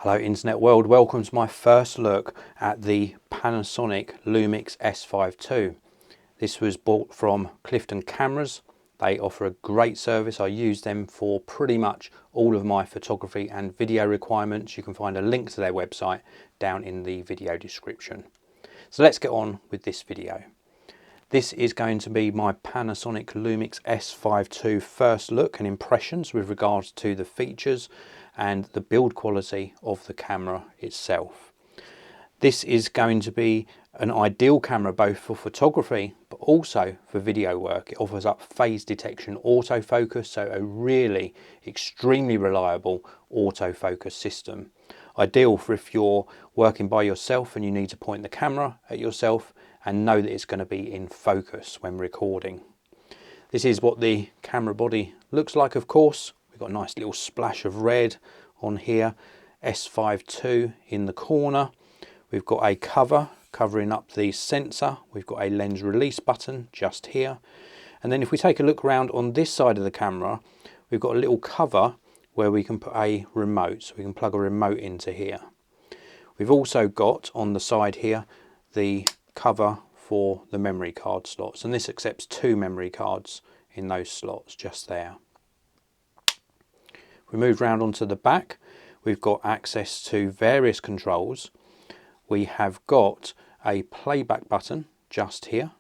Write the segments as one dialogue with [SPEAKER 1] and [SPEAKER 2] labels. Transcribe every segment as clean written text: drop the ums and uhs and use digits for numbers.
[SPEAKER 1] Hello Internet World, welcome to my first look at the Panasonic Lumix S5 II. This was bought from Clifton Cameras. They offer a great service. I use them for pretty much all of my photography and video requirements. You can find a link to their website down in the video description. So let's get on with this video. This is going to be my Panasonic Lumix S5 II first look and impressions with regards to the features and the build quality of the camera itself. This is going to be an ideal camera both for photography but also for video work. It offers up phase detection autofocus, so a really extremely reliable autofocus system. Ideal for if you're working by yourself and you need to point the camera at yourself and know that it's going to be in focus when recording. This is what the camera body looks like, of course. We've got a nice little splash of red on here, S5 II in the corner. We've got a cover covering up the sensor. We've got a lens release button just here. And then if we take a look around on this side of the camera, we've got a little cover where we can put a remote. So we can plug a remote into here. We've also got on the side here the cover for the memory card slots. And this accepts 2 memory cards in those slots just there. We move round onto the back, we've got access to various controls. We have got a playback button just here.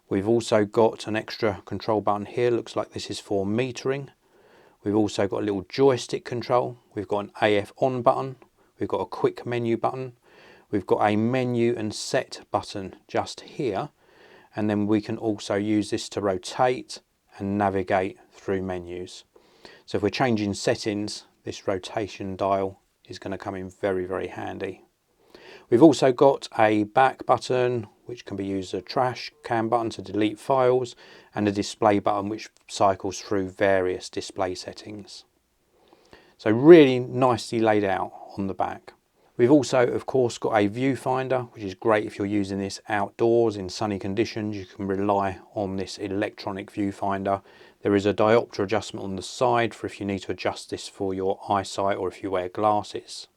[SPEAKER 1] We've also got an extra control button here, looks like this is for metering. We've also got a little joystick control. We've got an AF on button. We've got a quick menu button. We've got a menu and set button just here. And then we can also use this to rotate and navigate through menus. So if we're changing settings, this rotation dial is going to come in very, very handy. We've also got a back button, which can be used as a trash can button to delete files, and a display button which cycles through various display settings. So really nicely laid out on the back. We've also, of course, got a viewfinder, which is great if you're using this outdoors in sunny conditions. You can rely on this electronic viewfinder. There is a diopter adjustment on the side for if you need to adjust this for your eyesight or if you wear glasses.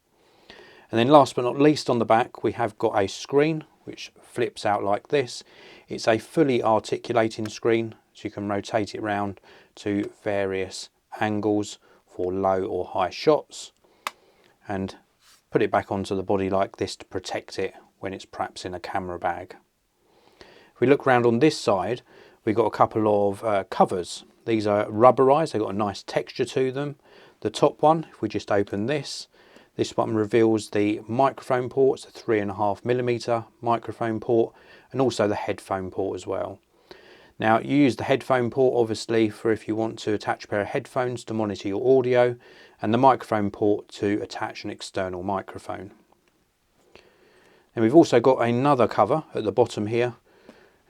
[SPEAKER 1] And then last but not least, on the back, we have got a screen which flips out like this. It's a fully articulating screen, so you can rotate it around to various angles for low or high shots and put it back onto the body like this to protect it when it's perhaps in a camera bag. If we look around on this side, we've got a couple of covers. These are rubberized, they've got a nice texture to them. The top one, if we just open this one reveals the microphone ports, the 3.5mm microphone port, and also the headphone port as well. Now you use the headphone port obviously for if you want to attach a pair of headphones to monitor your audio, and the microphone port to attach an external microphone. And we've also got another cover at the bottom here,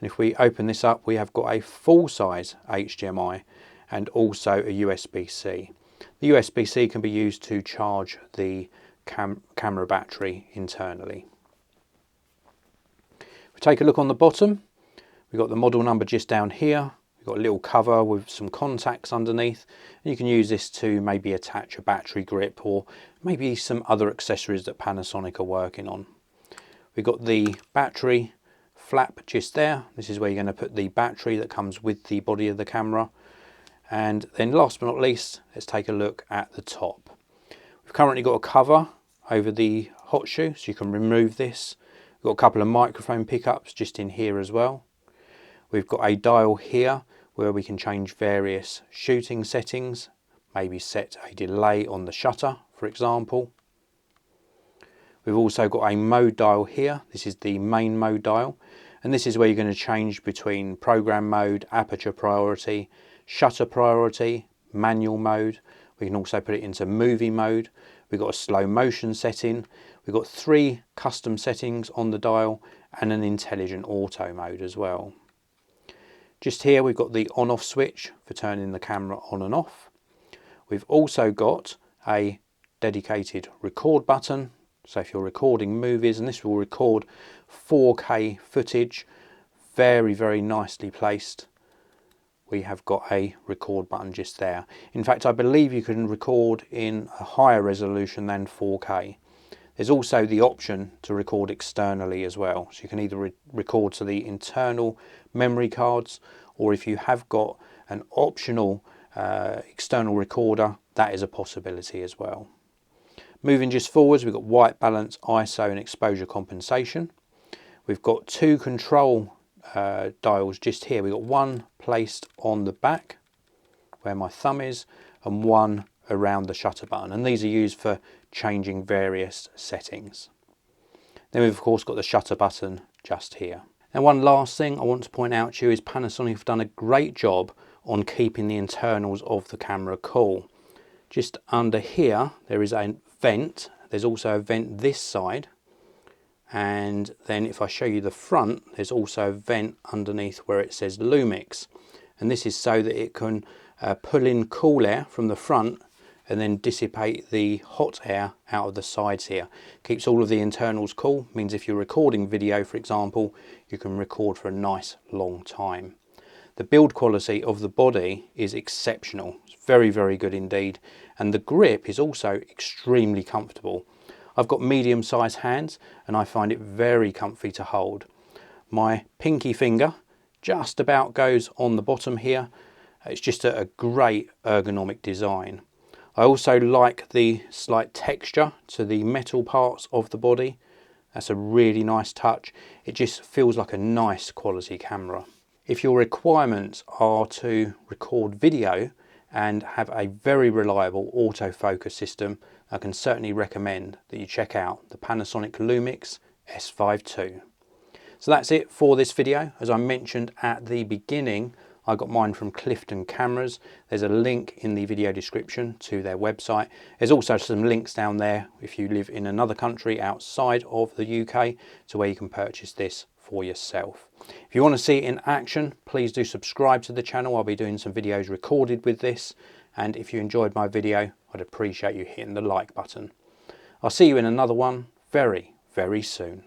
[SPEAKER 1] and if we open this up we have got a full-size HDMI and also a USB-C. The USB-C can be used to charge the camera battery internally. If we take a look on the bottom, we've got the model number just down here. We've got a little cover with some contacts underneath. And you can use this to maybe attach a battery grip or maybe some other accessories that Panasonic are working on. We've got the battery flap just there. This is where you're going to put the battery that comes with the body of the camera. And then last but not least, let's take a look at the top. We've currently got a cover over the hot shoe, so you can remove this. We've got a couple of microphone pickups just in here as well. We've got a dial here where we can change various shooting settings, maybe set a delay on the shutter, for example. We've also got a mode dial here. This is the main mode dial, and this is where you're going to change between program mode, aperture priority, shutter priority, manual mode. We can also put it into movie mode. We've got a slow motion setting. We've got 3 custom settings on the dial and an intelligent auto mode as well. Just here we've got the on-off switch for turning the camera on and off. We've also got a dedicated record button. So if you're recording movies, and this will record 4K footage, very, very nicely placed we have got a record button just there. In fact, I believe you can record in a higher resolution than 4K. There's also the option to record externally as well. So you can either record to the internal memory cards, or if you have got an optional external recorder, that is a possibility as well. Moving just forwards, we've got white balance, ISO and exposure compensation. We've got two control dials just here. We've got one placed on the back where my thumb is, and one around the shutter button, and these are used for changing various settings. Then we've of course got the shutter button just here. And one last thing I want to point out to you is Panasonic have done a great job on keeping the internals of the camera cool. Just under here there is a vent. There's also a vent this side, and then if I show you the front, there's also a vent underneath where it says Lumix, and this is so that it can pull in cool air from the front and then dissipate the hot air out of the sides here. Keeps all of the internals cool, means if you're recording video, for example, you can record for a nice long time. The build quality of the body is exceptional. It's very, very good indeed. And the grip is also extremely comfortable. I've got medium-sized hands and I find it very comfy to hold. My pinky finger just about goes on the bottom here. It's just a great ergonomic design. I also like the slight texture to the metal parts of the body. That's a really nice touch. It just feels like a nice quality camera. If your requirements are to record video and have a very reliable autofocus system, I can certainly recommend that you check out the Panasonic Lumix S5 II. So that's it for this video. As I mentioned at the beginning, I got mine from Clifton Cameras. There's a link in the video description to their website. There's also some links down there if you live in another country outside of the UK to where you can purchase this for yourself. If you want to see it in action, please do subscribe to the channel. I'll be doing some videos recorded with this, and if you enjoyed my video, I'd appreciate you hitting the like button. I'll see you in another one very, very soon.